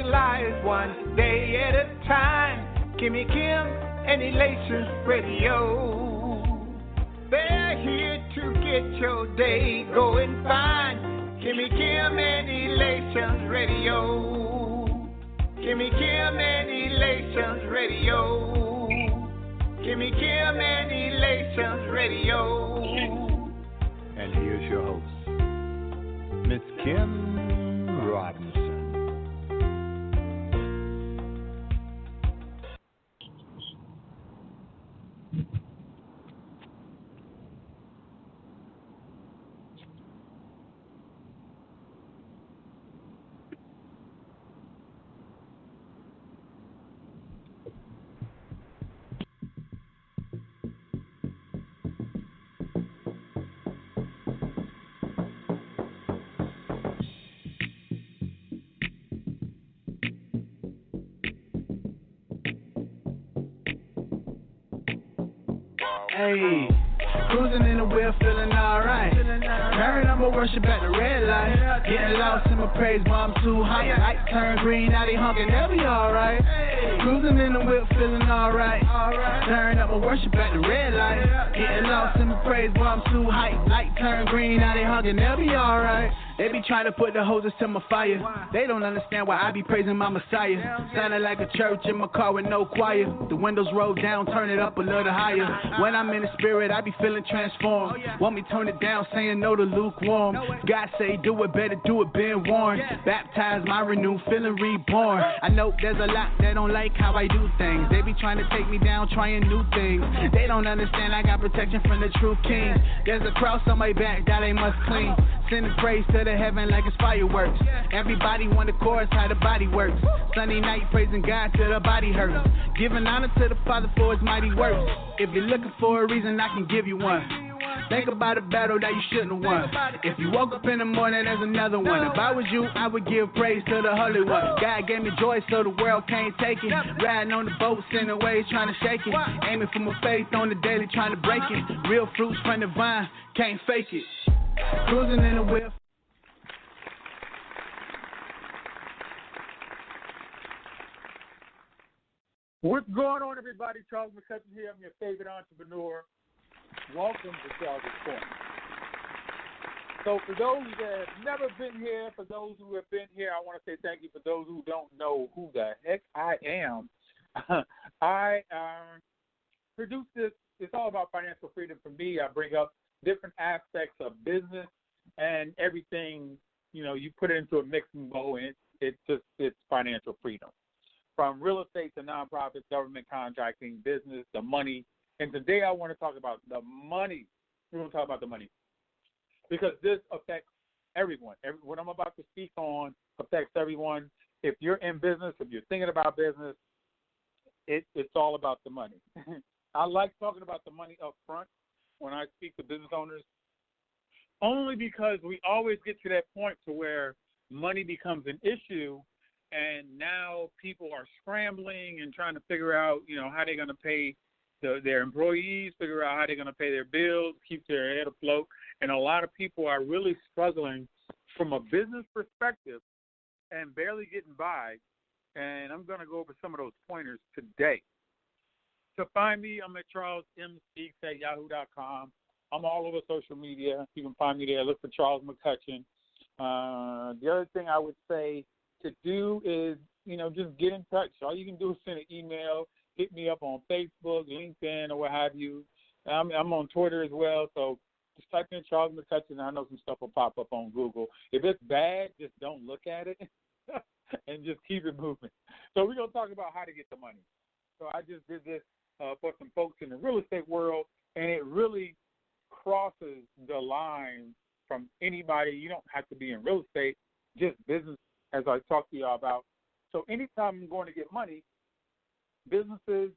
lives one day at a time. Kimmy Kim and Elations Radio. They're here to get your day going fine. Kimmy Kim and Elations Radio. Kimmy Kim and Elations Radio. Kimmy Kim and Elations Radio. And here's your host, Miss Kim Robinson. Hey, cruising in the whip, feeling alright. Turn up my worship at the red light. Getting lost in my praise, but I'm too high. Light turn green, now they honking, they'll be alright. Cruising in the whip, feeling alright. Turn up my worship at the red light. Getting lost in my praise, but I'm too high. Light turn green, now they honking, they'll be alright. They be trying to put the hoses to my fire. They don't understand why I be praising my Messiah. Sounding like a church in my car with no choir. The windows roll down, turn it up a little higher. When I'm in the spirit, I be feeling transformed. Want me turn it down, saying no to lukewarm. God say do it, better do it, been warned. Baptized, my renew, feeling reborn. I know there's a lot that don't like how I do things. They be trying to take me down, trying new things. They don't understand I got protection from the true king. There's a cross on my back that they must clean. Sending praise to the heaven like it's fireworks. Everybody want the chorus how the body works. Sunday night praising God till the body hurts. Giving honor to the Father for his mighty works. If you're looking for a reason, I can give you one. Think about a battle that you shouldn't have won. If you woke up in the morning, there's another one. If I was you, I would give praise to the Holy One. God gave me joy so the world can't take it. Riding on the boat, sending waves, trying to shake it. Aiming for my faith on the daily, trying to break it. Real fruits from the vine, can't fake it. Cruising in the whip. What's going on, everybody? Charles McCutchen here. I'm your favorite entrepreneur. Welcome to Charles' Corner. So for those that have never been here, for those who have been here, I want to say thank you. For those who don't know who the heck I am, I produce this. It's all about financial freedom for me. I bring up different aspects of business and everything, you put it into a mixing bowl, and it's financial freedom. From real estate to nonprofits, government contracting, business, the money. And today I want to talk about the money. We're going to talk about the money because this affects everyone. What I'm about to speak on affects everyone. If you're in business, if you're thinking about business, it's all about the money. I like talking about the money up front when I speak to business owners, only because we always get to that point to where money becomes an issue. And now people are scrambling and trying to figure out, how they're going to pay their employees, figure out how they're going to pay their bills, keep their head afloat. And a lot of people are really struggling from a business perspective and barely getting by. And I'm going to go over some of those pointers today. To find me, I'm at charlesmspeaks@yahoo.com. I'm all over social media. You can find me there. Look for Charles McCutchen. The other thing I would say to do is, just get in touch. All you can do is send an email, hit me up on Facebook, LinkedIn, or what have you. I'm on Twitter as well, so just type in Charles McCutchen. I know some stuff will pop up on Google. If it's bad, just don't look at it and just keep it moving. So we're going to talk about how to get the money. So I just did this for some folks in the real estate world, and it really crosses the line from anybody. You don't have to be in real estate, just business, as I talked to y'all about. So anytime I'm going to get money, businesses,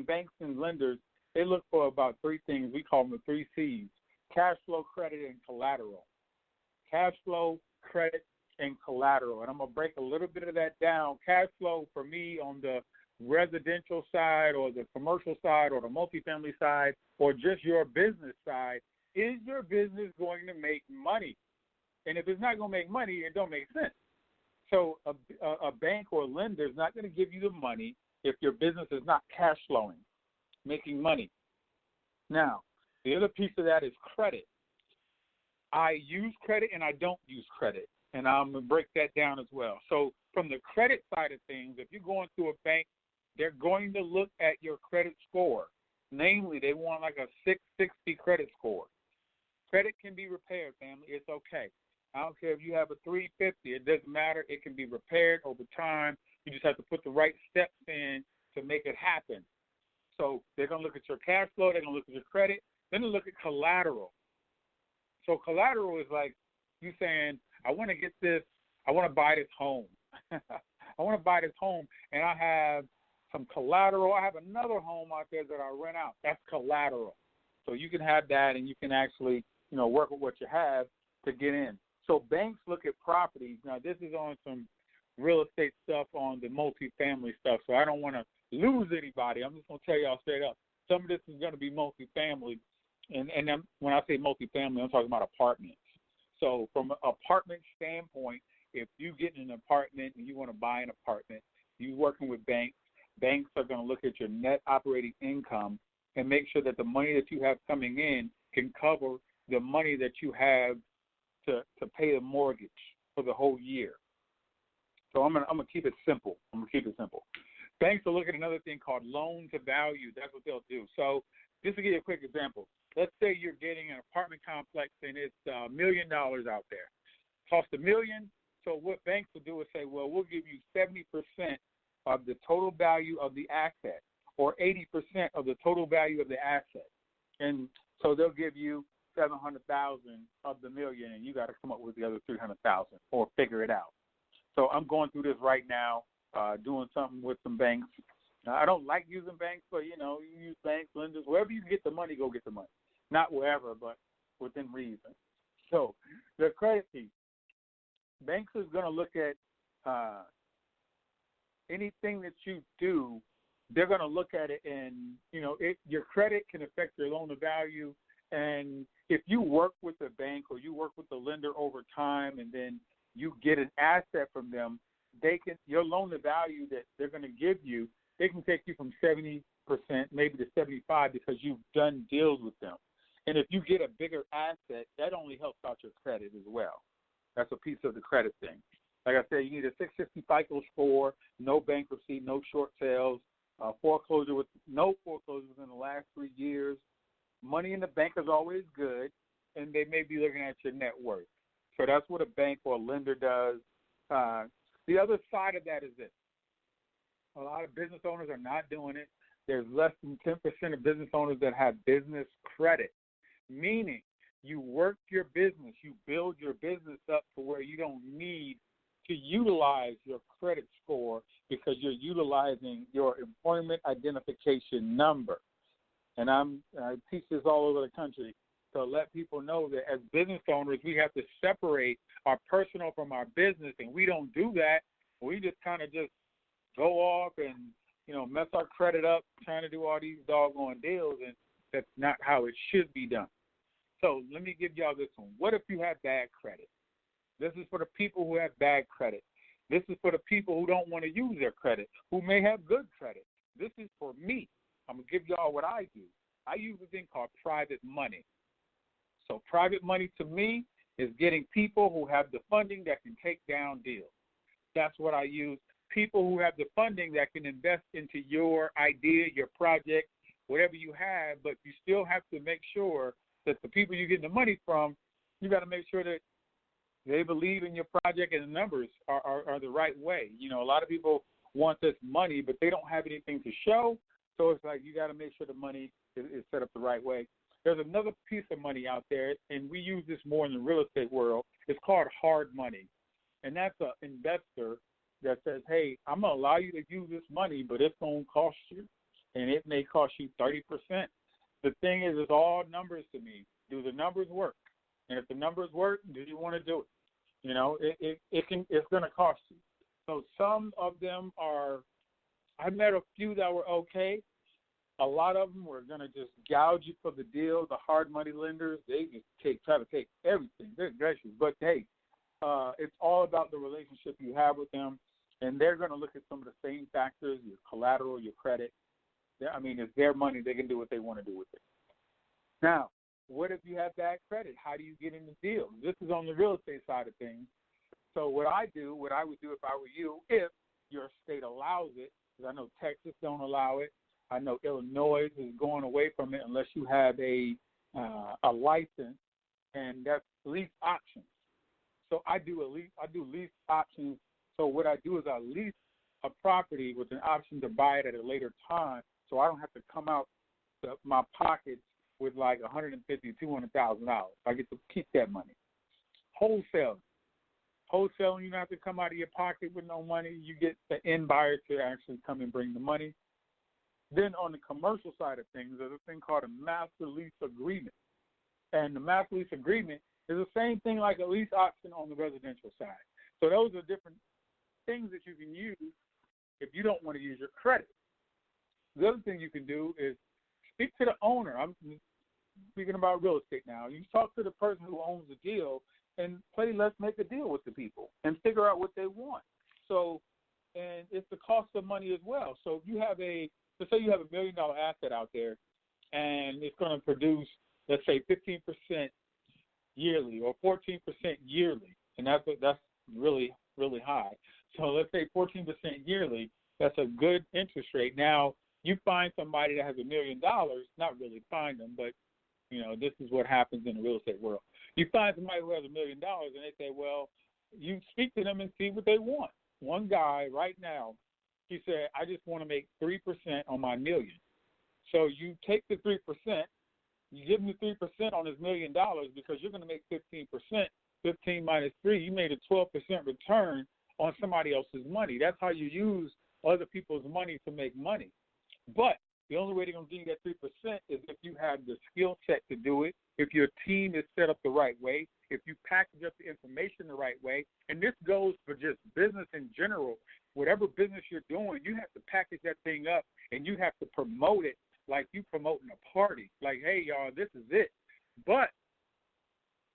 banks and lenders, they look for about three things. We call them the 3 C's: cash flow, credit, and collateral. Cash flow, credit, and collateral. And I'm going to break a little bit of that down. Cash flow for me on the residential side or the commercial side or the multifamily side or just your business side, is your business going to make money? And if it's not going to make money, it don't make sense. So a bank or a lender is not going to give you the money if your business is not cash flowing, making money. Now, the other piece of that is credit. I use credit and I don't use credit, and I'm going to break that down as well. So from the credit side of things, if you're going to a bank, they're going to look at your credit score. Namely, they want like a 660 credit score. Credit can be repaired, family. It's okay. I don't care if you have a 350. It doesn't matter. It can be repaired over time. You just have to put the right steps in to make it happen. So they're going to look at your cash flow. They're going to look at your credit. Then they look at collateral. So collateral is like you saying, I want to get this, I want to buy this home. I want to buy this home, and I have some collateral. I have another home out there that I rent out. That's collateral. So you can have that, and you can actually, work with what you have to get in. So banks look at properties. Now, this is on some real estate stuff on the multifamily stuff, so I don't want to lose anybody. I'm just going to tell y'all straight up. Some of this is going to be multifamily, and then when I say multifamily, I'm talking about apartments. So from an apartment standpoint, if you get in an apartment and you want to buy an apartment, you're working with banks. Banks are going to look at your net operating income and make sure that the money that you have coming in can cover the money that you have to pay the mortgage for the whole year. So I'm gonna keep it simple. Banks will look at another thing called loan to value. That's what they'll do. So just to give you a quick example, let's say you're getting an apartment complex and it's $1 million out there. Cost $1 million. So what banks will do is say, well, we'll give you 70% of the total value of the asset, or 80% of the total value of the asset. And so they'll give you $700,000 of the $1 million, and you got to come up with the other $300,000 or figure it out. So I'm going through this right now, doing something with some banks. Now, I don't like using banks, but you use banks, lenders, wherever you can get the money, go get the money. Not wherever, but within reason. So the credit piece, banks is going to look at anything that you do. They're going to look at it, and your credit can affect your loan to value. And if you work with a bank or you work with the lender over time, and then you get an asset from them, your loan to value that they're going to give you, they can take you from 70% maybe to 75% because you've done deals with them. And if you get a bigger asset, that only helps out your credit as well. That's a piece of the credit thing. Like I said, you need a 650 FICO score, no bankruptcy, no short sales, foreclosure with no foreclosures within the last 3 years. Money in the bank is always good, and they may be looking at your net worth. So that's what a bank or a lender does. The other side of that is this. A lot of business owners are not doing it. There's less than 10% of business owners that have business credit, meaning you work your business, you build your business up to where you don't need to utilize your credit score because you're utilizing your employment identification number. And I teach this all over the country to let people know that as business owners, we have to separate our personal from our business, and we don't do that. We just kind of just go off and, mess our credit up trying to do all these doggone deals, and that's not how it should be done. So let me give y'all this one. What if you have bad credit? This is for the people who have bad credit. This is for the people who don't want to use their credit, who may have good credit. This is for me. I'm going to give y'all what I do. I use a thing called private money. So private money to me is getting people who have the funding that can take down deals. That's what I use. People who have the funding that can invest into your idea, your project, whatever you have, but you still have to make sure that the people you're getting the money from, you got to make sure that they believe in your project and the numbers are the right way. A lot of people want this money, but they don't have anything to show. So it's like you got to make sure the money is set up the right way. There's another piece of money out there, and we use this more in the real estate world. It's called hard money. And that's an investor that says, hey, I'm going to allow you to use this money, but it's going to cost you, and it may cost you 30%. The thing is, it's all numbers to me. Do the numbers work? And if the numbers work, do you want to do it? It's going to cost you. So some of them are, I met a few that were okay. A lot of them were going to just gouge you for the deal. The hard money lenders, they just try to take everything. They're gracious. But, hey, it's all about the relationship you have with them, and they're going to look at some of the same factors, your collateral, your credit. I mean, it's their money. They can do what they want to do with it. Now, what if you have bad credit? How do you get in the deal? This is on the real estate side of things. So what I would do if I were you, if your state allows it, because I know Texas don't allow it. I know Illinois is going away from it unless you have a license, and that's lease options. So I do lease options. So what I do is I lease a property with an option to buy it at a later time, so I don't have to come out my pockets with like $150,000, $200,000. I get to keep that money. Wholesaling, you don't have to come out of your pocket with no money. You get the end buyer to actually come and bring the money. Then on the commercial side of things, there's a thing called a master lease agreement. And the master lease agreement is the same thing like a lease option on the residential side. So those are different things that you can use if you don't want to use your credit. The other thing you can do is speak to the owner. I'm speaking about real estate now. You talk to the person who owns the deal and play let's make a deal with the people and figure out what they want. So, and it's the cost of money as well. So if you have let's say you have $1 million asset out there and it's going to produce, let's say 15% yearly or 14% yearly, and that's really, really high. So let's say 14% yearly, that's a good interest rate. Now, you find somebody that has $1 million, not really find them, but, this is what happens in the real estate world. You find somebody who has $1 million, and they say, well, you speak to them and see what they want. One guy right now, he said, I just want to make 3% on my $1 million. So you take the 3%, you give him the 3% on his $1 million because you're going to make 15%. 15 minus 3, you made a 12% return on somebody else's money. That's how you use other people's money to make money. But the only way they're going to give you that 3% is if you have the skill set to do it, if your team is set up the right way, if you package up the information the right way. And this goes for just business in general. Whatever business you're doing, you have to package that thing up and you have to promote it like you promoting a party. Like, hey, y'all, this is it. But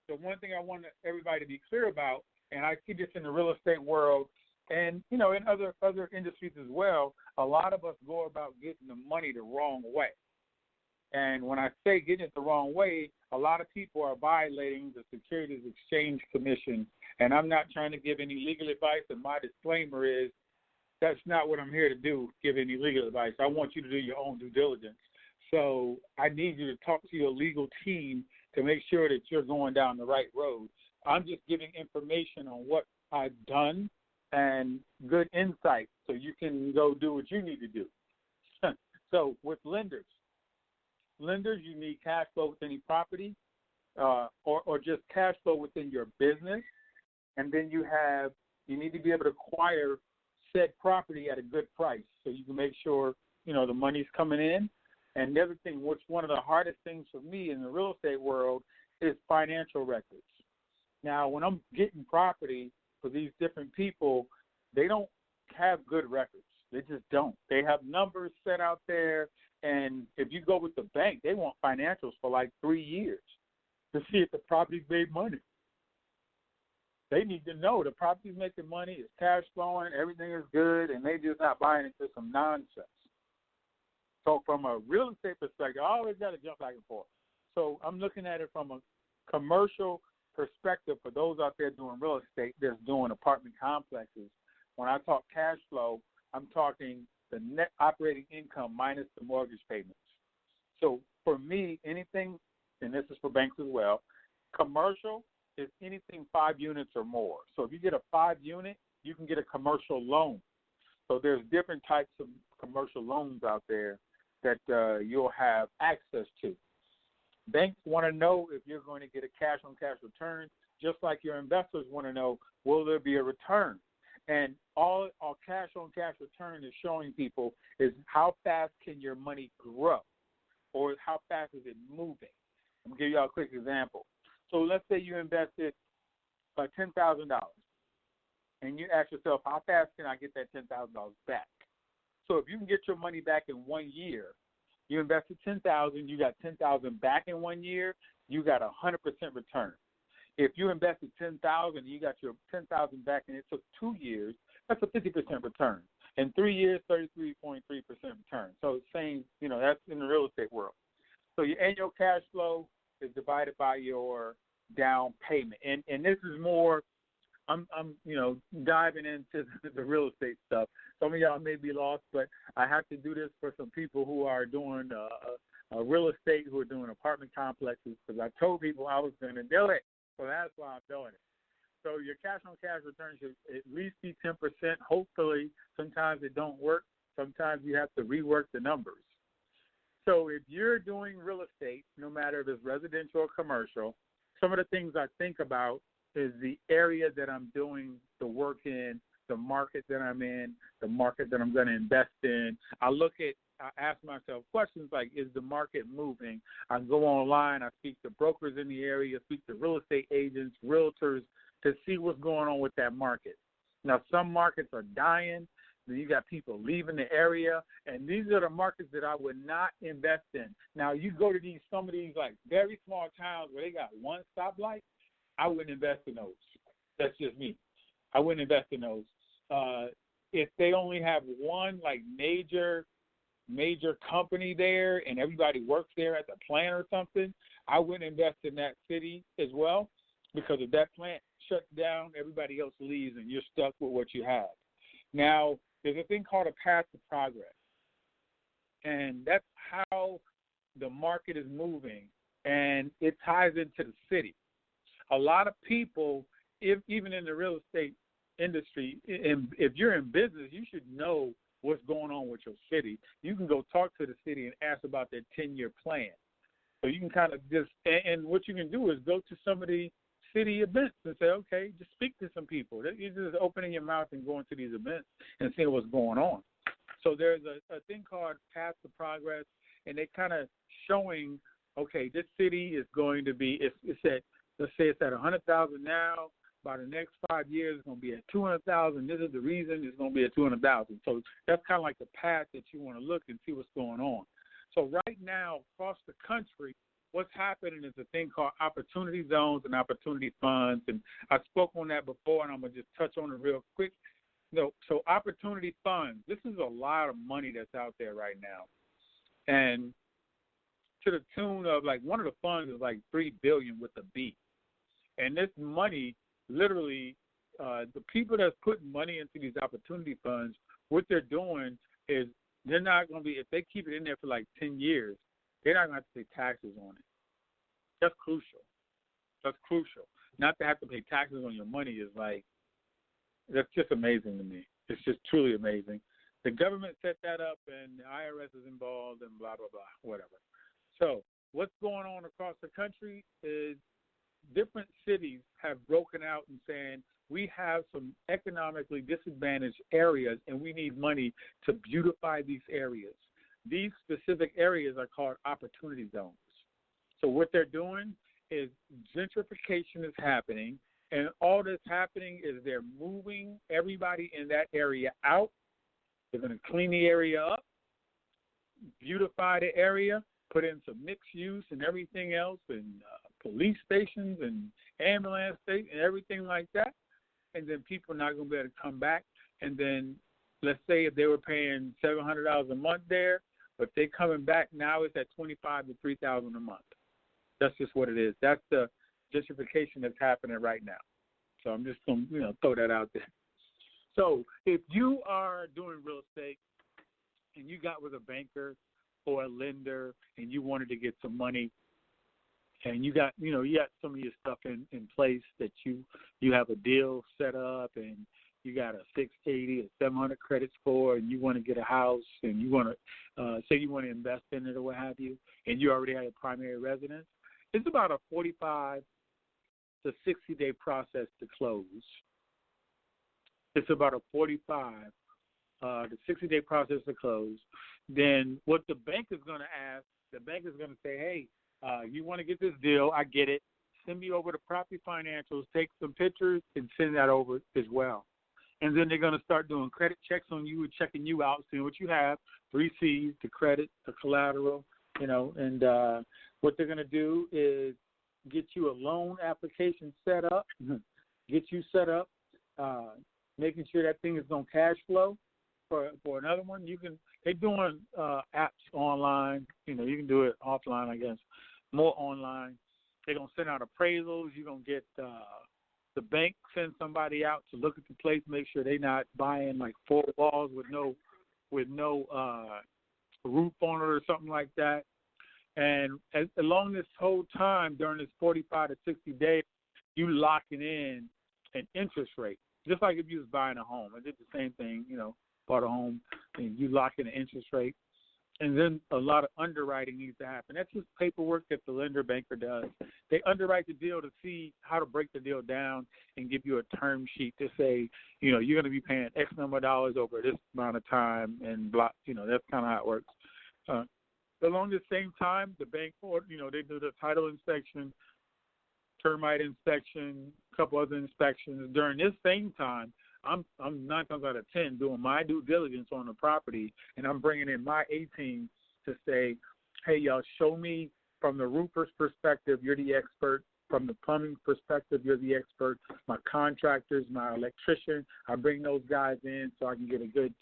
the one thing I want everybody to be clear about, and I see this in the real estate world and, in other industries as well, a lot of us go about getting the money the wrong way. And when I say getting it the wrong way, a lot of people are violating the Securities Exchange Commission. And I'm not trying to give any legal advice, and my disclaimer is that's not what I'm here to do, give any legal advice. I want you to do your own due diligence. So I need you to talk to your legal team to make sure that you're going down the right road. I'm just giving information on what I've done and good insight so you can go do what you need to do. So with lenders, you need cash flow with any property or just cash flow within your business. And then you need to be able to acquire said property at a good price so you can make sure, the money's coming in. And the other thing, what's one of the hardest things for me in the real estate world is financial records. Now, when I'm getting property for these different people, they don't have good records. They just don't. They have numbers set out there, and if you go with the bank, they want financials for like 3 years to see if the property's made money. They need to know the property's making money, it's cash flowing, everything is good, and they just not buying into some nonsense. So from a real estate perspective, I always got to jump back and forth. So I'm looking at it from a commercial perspective for those out there doing real estate that's doing apartment complexes. When I talk cash flow, I'm talking the net operating income minus the mortgage payments. So for me, anything, and this is for banks as well, commercial is anything 5 units or more. So if you get a 5-unit, you can get a commercial loan. So there's different types of commercial loans out there that you'll have access to. Banks want to know if you're going to get a cash-on-cash return, just like your investors want to know, will there be a return? And all a cash-on-cash return is showing people is how fast can your money grow, or how fast is it moving? I'm going to give you all a quick example. So let's say you invested $10,000, and you ask yourself, how fast can I get that $10,000 back? So if you can get your money back in 1 year, you invested $10,000, you got $10,000 back in 1 year, you got 100% return. If you invested $10,000, you got your $10,000 back, and it took 2 years, that's a 50% return. In 3 years, 33.3% return. So it's saying, that's in the real estate world. So your annual cash flow is divided by your down payment, and this is more. I'm diving into the real estate stuff. Some of y'all may be lost, but I have to do this for some people who are doing real estate, who are doing apartment complexes, because I told people I was going to do it, so that's why I'm doing it. So your cash-on-cash return should at least be 10%. Hopefully, sometimes it don't work. Sometimes you have to rework the numbers. So if you're doing real estate, no matter if it's residential or commercial, some of the things I think about is the area that I'm doing the work in, the market that I'm in, the market that I'm going to invest in. I ask myself questions like, is the market moving? I go online, I speak to brokers in the area, speak to real estate agents, realtors, to see what's going on with that market. Now, some markets are dying. Then you got people leaving the area, and these are the markets that I would not invest in. Now, you go to some of these like very small towns where they got one stoplight, I wouldn't invest in those. That's just me. I wouldn't invest in those. If they only have one like major company there and everybody works there at the plant or something, I wouldn't invest in that city as well, because if that plant shuts down, everybody else leaves and you're stuck with what you have. Now, there's a thing called a path to progress, and that's how the market is moving, and it ties into the city. A lot of people, even in the real estate industry, if you're in business, you should know what's going on with your city. You can go talk to the city and ask about their 10-year plan. So you can kind of and what you can do is go to some of the city events and say, okay, just speak to some people. You're just opening your mouth and going to these events and seeing what's going on. So there's a thing called Path to Progress, and they kind of showing, okay, this city is going to be, it's at, let's say it's at 100,000 now. By the next 5 years, it's going to be at 200,000. This is the reason it's going to be at 200,000. So that's kind of like the path that you want to look and see what's going on. So right now, across the country, what's happening is a thing called opportunity zones and opportunity funds. And I spoke on that before, and I'm going to just touch on it real quick. So opportunity funds, this is a lot of money that's out there right now. And to the tune of, like, one of the funds is like $3 billion with a B. And this money, literally, the people that's putting money into these opportunity funds, what they're doing is they're not going to be, if they keep it in there for like 10 years, they're not going to have to pay taxes on it. That's crucial. That's crucial. Not to have to pay taxes on your money is like, that's just amazing to me. It's just truly amazing. The government set that up, and the IRS is involved, and blah, blah, blah, whatever. So what's going on across the country is different cities have broken out and saying, we have some economically disadvantaged areas, and we need money to beautify these areas. These specific areas are called opportunity zones. So what they're doing is gentrification is happening, and all that's happening is they're moving everybody in that area out. They're going to clean the area up, beautify the area, put in some mixed use and everything else, and police stations and ambulance stations and everything like that. And then people are not going to be able to come back. And then let's say if they were paying $700 a month there, but they're coming back now, it's at $2,500 to $3,000 a month. That's just what it is. That's the gentrification that's happening right now. So I'm just going to throw that out there. So if you are doing real estate and you got with a banker or a lender and you wanted to get some money, and you got some of your stuff in place that you have a deal set up, and you got a 680 or 700 credit score, and you want to get a house, and you want to say you want to invest in it or what have you, and you already have a primary residence, it's about a 45 to 60-day process to close. It's about a 45 to 60-day process to close. Then what the bank is going to ask, the bank is going to say, hey, you want to get this deal, I get it. Send me over the property financials, take some pictures, and send that over as well. And then they're going to start doing credit checks on you and checking you out, seeing what you have, 3 C's, the credit, the collateral, and what they're going to do is get you a loan application set up, get you set up, making sure that thing is going to cash flow for another one. They're doing apps online. You can do it offline, I guess, more online. They're going to send out appraisals. You're going to get the bank send somebody out to look at the place, make sure they're not buying like 4 walls with no roof on it or something like that. And along this whole time, during this 45 to 60 days, you locking in an interest rate. Just like if you was buying a home. I did the same thing, bought a home, and you lock in an interest rate. And then a lot of underwriting needs to happen. That's just paperwork that the lender banker does. They underwrite the deal to see how to break the deal down and give you a term sheet to say, you're going to be paying X number of dollars over this amount of time and blah. That's kind of how it works. Along the same time, the bank, they do the title inspection, termite inspection, a couple other inspections. During this same time, I'm 9 times out of 10 doing my due diligence on the property, and I'm bringing in my A-team to say, hey, y'all, show me from the roofer's perspective, you're the expert. From the plumbing perspective, you're the expert. My contractors, my electrician, I bring those guys in so I can get a good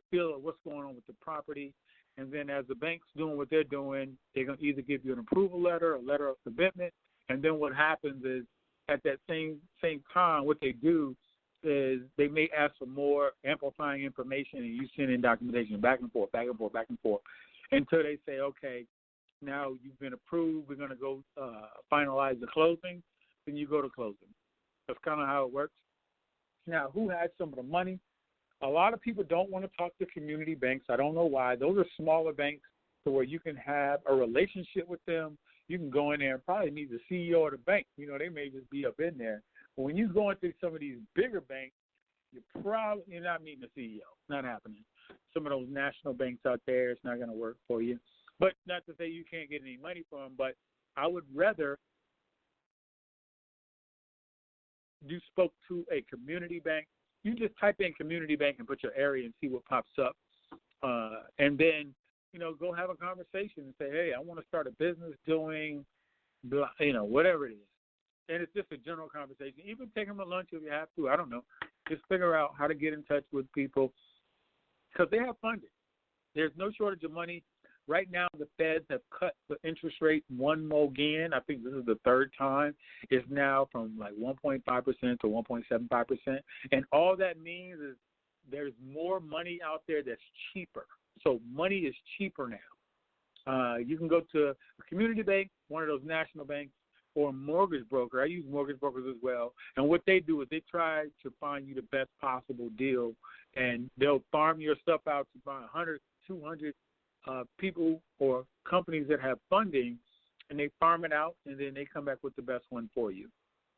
feel of what's going on with the property. And then as the bank's doing what they're doing, they're going to either give you an approval letter, a letter of commitment, and then what happens is at that same time, what they do is they may ask for more amplifying information, and you send in documentation back and forth, until they say, okay, now you've been approved. We're going to go finalize the closing. Then you go to closing. That's kind of how it works. Now, who has some of the money? A lot of people don't want to talk to community banks. I don't know why. Those are smaller banks to where you can have a relationship with them. You can go in there and probably meet the CEO of the bank. They may just be up in there. But when you go into some of these bigger banks, you're not meeting the CEO. It's not happening. Some of those national banks out there, it's not going to work for you. But not to say you can't get any money from them, but I would rather you spoke to a community bank. You just type in community bank and put your area and see what pops up. And then, go have a conversation and say, hey, I want to start a business doing, blah, whatever it is. And it's just a general conversation. Even take them to lunch if you have to. I don't know. Just figure out how to get in touch with people because they have funding. There's no shortage of money. Right now, the Feds have cut the interest rate one more again. I think this is the third time. It's now from like 1.5% to 1.75%. And all that means is there's more money out there that's cheaper. So money is cheaper now. You can go to a community bank, one of those national banks, or a mortgage broker. I use mortgage brokers as well. And what they do is they try to find you the best possible deal, and they'll farm your stuff out to buy 100, 200 people or companies that have funding, and they farm it out, and then they come back with the best one for you.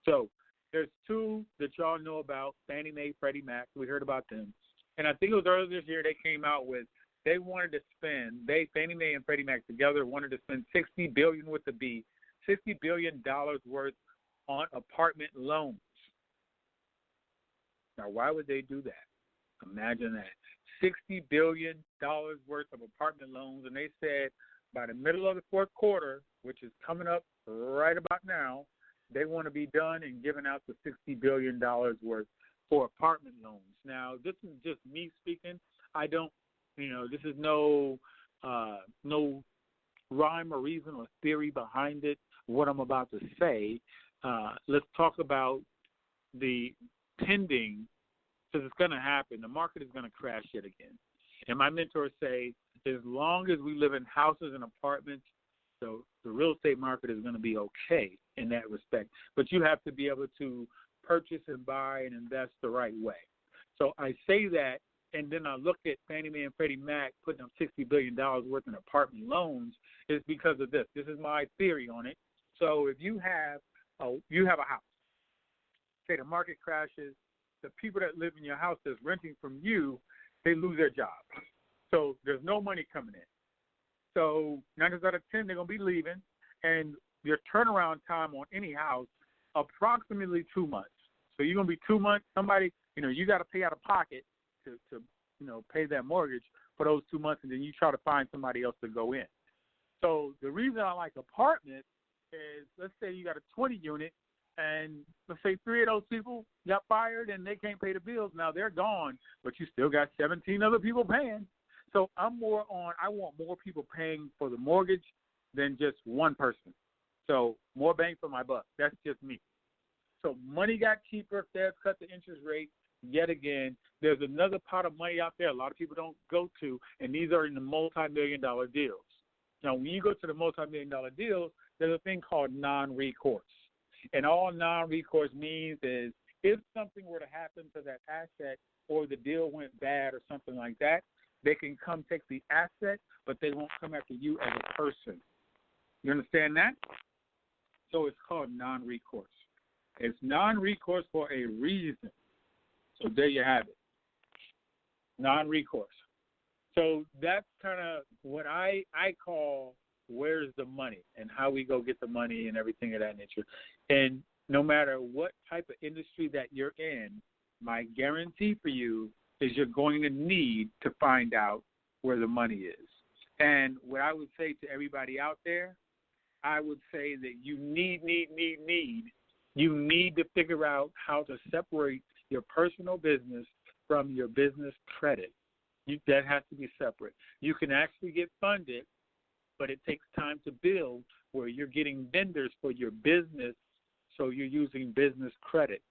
So there's 2 that y'all know about, Fannie Mae, Freddie Mac. We heard about them. And I think it was earlier this year they came out with, they wanted to spend, Fannie Mae and Freddie Mac together wanted to spend $60 billion with the B, $60 billion worth on apartment loans. Now, why would they do that? Imagine that. $60 billion worth of apartment loans, and they said by the middle of the fourth quarter, which is coming up right about now, they want to be done and giving out the $60 billion worth for apartment loans. Now, this is just me speaking. I don't, this is no rhyme or reason or theory behind it, what I'm about to say. Let's talk about the pending, because it's going to happen. The market is going to crash yet again. And my mentors say, as long as we live in houses and apartments, the real estate market is going to be okay in that respect. But you have to be able to purchase and buy and invest the right way. So I say that, and then I look at Fannie Mae and Freddie Mac putting up $60 billion worth in apartment loans is because of this. This is my theory on it. So if you have a house, say the market crashes, the people that live in your house that's renting from you, they lose their job. So there's no money coming in. So 9 times out of 10, they're going to be leaving, and your turnaround time on any house, approximately 2 months. So you're going to be 2 months. Somebody, you got to pay out of pocket to pay that mortgage for those 2 months, and then you try to find somebody else to go in. So the reason I like apartments is, let's say you got a 20 unit, and let's say 3 of those people got fired and they can't pay the bills. Now they're gone, but you still got 17 other people paying. So I want more people paying for the mortgage than just one person. So more bang for my buck. That's just me. So money got cheaper. Feds cut the interest rate yet again. There's another pot of money out there a lot of people don't go to, and these are in the multi-million-dollar deals. Now, when you go to the multi-million-dollar deals, there's a thing called non-recourse. And all non-recourse means is if something were to happen to that asset or the deal went bad or something like that, they can come take the asset, but they won't come after you as a person. You understand that? So it's called non-recourse. It's non-recourse for a reason. So there you have it. Non-recourse. So that's kind of what I call where's the money and how we go get the money and everything of that nature. And no matter what type of industry that you're in, my guarantee for you is you're going to need to find out where the money is. And what I would say to everybody out there, I would say that you need to figure out how to separate your personal business from your business credit. That has to be separate. You can actually get funded, but it takes time to build where you're getting vendors for your business, so you're using business credit.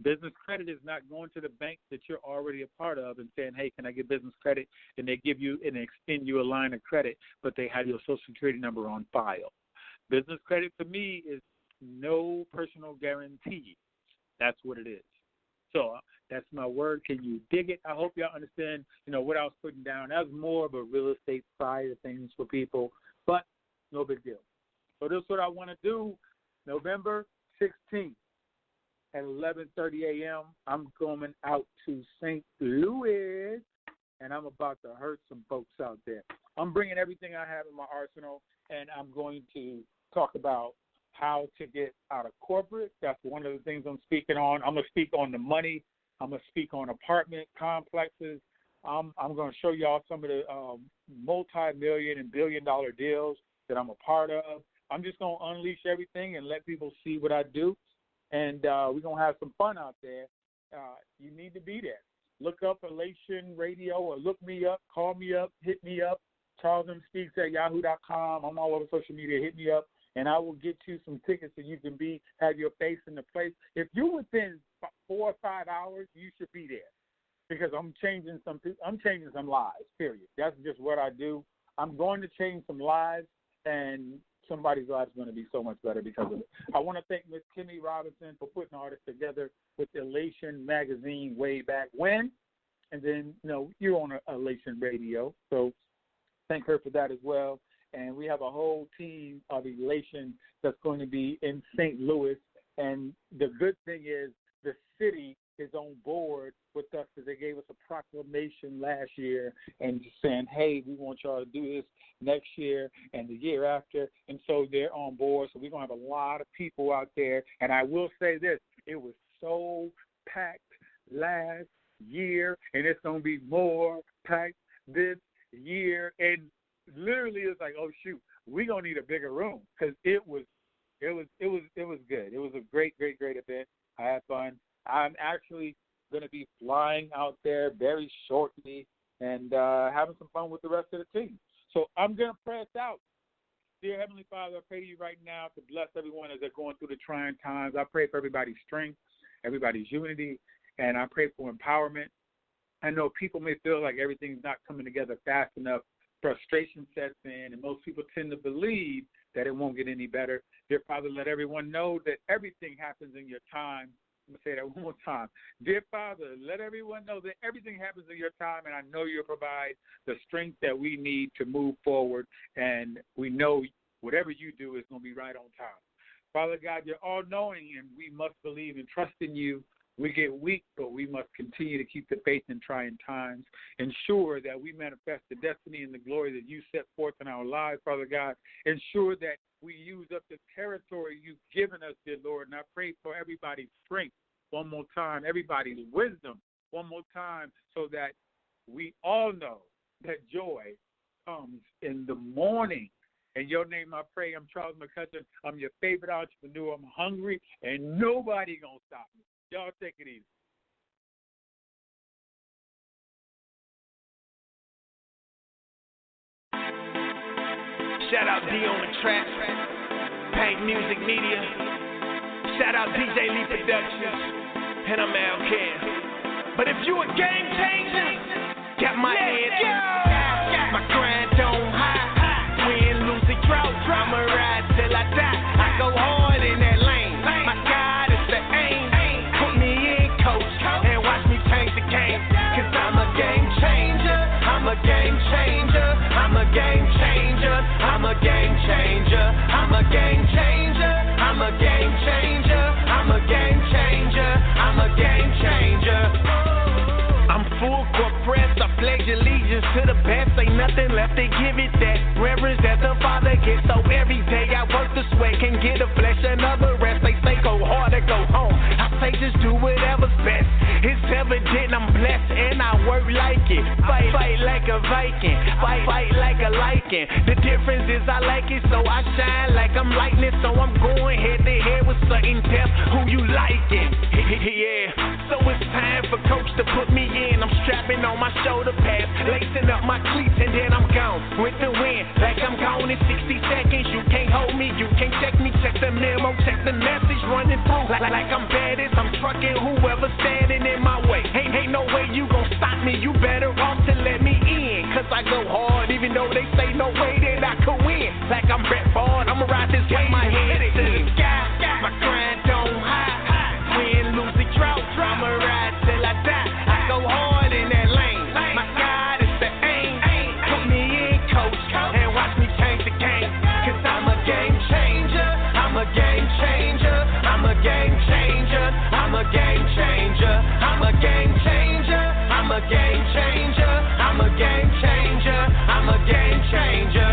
Business credit is not going to the bank that you're already a part of and saying, hey, can I get business credit? And they give you and extend you a line of credit, but they have your Social Security number on file. Business credit to me is no personal guarantee. That's what it is. So that's my word. Can you dig it? I hope y'all understand, what I was putting down. That was more of a real estate side of things for people, but no big deal. So this is what I want to do. November 16th at 11:30 a.m., I'm going out to St. Louis, and I'm about to hurt some folks out there. I'm bringing everything I have in my arsenal, and I'm going to talk about how to get out of corporate. That's one of the things I'm speaking on. I'm going to speak on the money. I'm going to speak on apartment complexes. I'm going to show y'all some of the multi-million and billion-dollar deals that I'm a part of. I'm just going to unleash everything and let people see what I do, and we're going to have some fun out there. You need to be there. Look up Elation Radio or look me up, call me up, hit me up. CharlesMSpeaks@yahoo.com. I'm all over social media. Hit me up, and I will get you some tickets so you can have your face in the place. If you're within 4 or 5 hours, you should be there because I'm changing some lives, period. That's just what I do. I'm going to change some lives, and somebody's life is going to be so much better because of it. I want to thank Miss Kimmy Robinson for putting all this together with Elation Magazine way back when, and then, you're on Elation Radio, so thank her for that as well. And we have a whole team of Elation that's going to be in St. Louis. And the good thing is the city is on board with us because they gave us a proclamation last year and just saying, hey, we want y'all to do this next year and the year after. And so they're on board. So we're going to have a lot of people out there. And I will say this, it was so packed last year, and it's going to be more packed this year. And literally it's like, oh shoot, we're gonna need a bigger room because it was good. It was a great event. I had fun. I'm actually gonna be flying out there very shortly and having some fun with the rest of the team. So I'm gonna pray us out. Dear Heavenly Father, I pray to you right now to bless everyone as they're going through the trying times. I pray for everybody's strength, everybody's unity, and I pray for empowerment. I know people may feel like everything's not coming together fast enough. Frustration sets in, and most people tend to believe that it won't get any better. Dear Father, let everyone know that everything happens in your time. I'm going to say that one more time. Dear Father, let everyone know that everything happens in your time, and I know you'll provide the strength that we need to move forward, and we know whatever you do is going to be right on time. Father God, you're all-knowing, and we must believe and trust in you. We get weak, but we must continue to keep the faith in trying times. Ensure that we manifest the destiny and the glory that you set forth in our lives, Father God. Ensure that we use up the territory you've given us, dear Lord. And I pray for everybody's strength one more time, everybody's wisdom one more time, so that we all know that joy comes in the morning. In your name I pray. I'm Charles McCutchen. I'm your favorite entrepreneur. I'm hungry, and nobody going to stop me. Y'all take it easy. Shout out D on the track, Paint Music Media. Shout out DJ Lee Productions, and I'm Al Ken. But if you a game changer, got my head in. My grind on high, win, lose, or drought. I'ma ride till I die. I go hard in that lane. My God is the aim. Put me in, coach, and watch me change the game. Cause I'm a game changer. I'm a game changer. I'm a game changer. I'm a game changer. I'm a game changer. I'm a game changer. I'm a game changer. I'm a game changer. I'm full court press. I pledge allegiance to the best. Ain't nothing left to give it that reverence that the Father gets. So every day I work the sweat, can get a flesh another rest. They say go hard or go home. I say just do whatever's best. It's evident I'm blessed and I work like it. Fight like a Viking. Fight like a lichen. The difference is I like it, so I shine like I'm lightning. So I'm going head to head with certain depth. Who you liking? Yeah. So it's time for coach to put me in. I'm strapping on my shoulder pads, lacing up my cleats, and then I'm gone with the wind. Like I'm gone in 60 seconds. You can't hold me, you can't check me. Check the memo, check the message running through. Like I'm baddest, I'm trucking whoever standing in my way. Ain't no way you gon' stop me. You better off to let me in. Cause I go hard, even though they say no way that I could win. Like I'm Brett Ford, I'ma ride this way. My head to the sky, my grind on high. Win, lose, or drought, I'ma ride till I die. I go hard in that lane. My God is the aim. Put me in, coach, and watch me change the game. Cause I'm a game changer. I'm a game changer. I'm a game changer. I'm a game changer. I'm a game changer. I'm a game changer. I'm a game changer. I'm a game changer.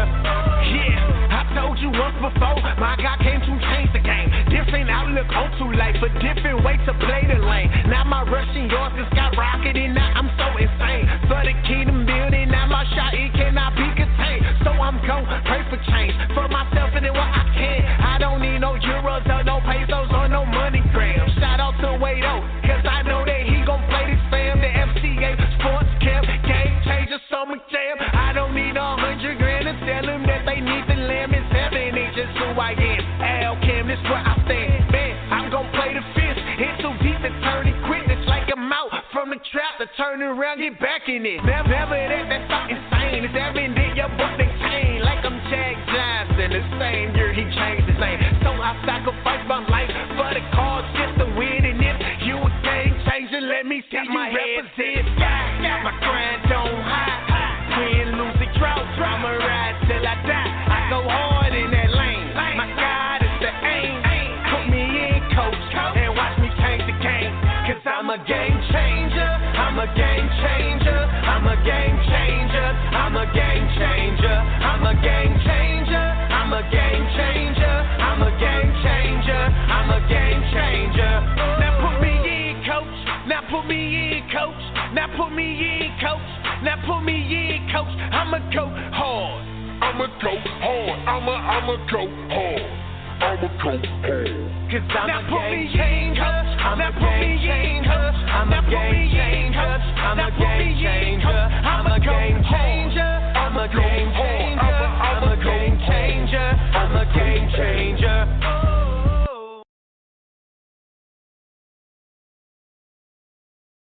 Yeah, I told you once before, my God came to change the game. Different outlook on to life, a different way to play the lane. Now my rushing yours is skyrocketing. Now I'm so insane. For the kingdom building, now my shot it cannot be contained. So I'm gon' pray for change for myself and then what I can. I don't need no euros or no pesos or no money grams. Shout out to Wado, cause I know that he gon' play this fam. The FCA Sports Camp, Game Changer Summer Jam. I don't need $100 grand to tell them that they need the lamb. It's heaven, it's just who I am. Al Kim, this where I stand. Man, I'm gon' play the fifth. It's too deep to turn it quick. It's like I'm out from the trap to turn around, get back in it. Never that's not insane. It's evident your book they chain. Like I'm Jack Johnson, the same year he changed his name. So I sacrifice my life for the cause, just to win. And if you a game changer, let me see you represent. My grind on high, win, lose, or drought, I'ma ride till I die. I go hard in that lane. My God is the aim. Put me in, coach, and watch me change the game. Cause I'm a game changer. I'm a game changer. I'm a game changer. I'm a game changer. I'm a game changer. I'm a game changer. I'm a game changer. I'm a game changer. Now put me in, coach. Now put me in, coach. Now put me in, coach. Now put me in, coach. I'ma go hard. I'ma go hard. I'ma go hard. I'ma go hard. Cause I'm a game changer. I'm a game changer. I'm a game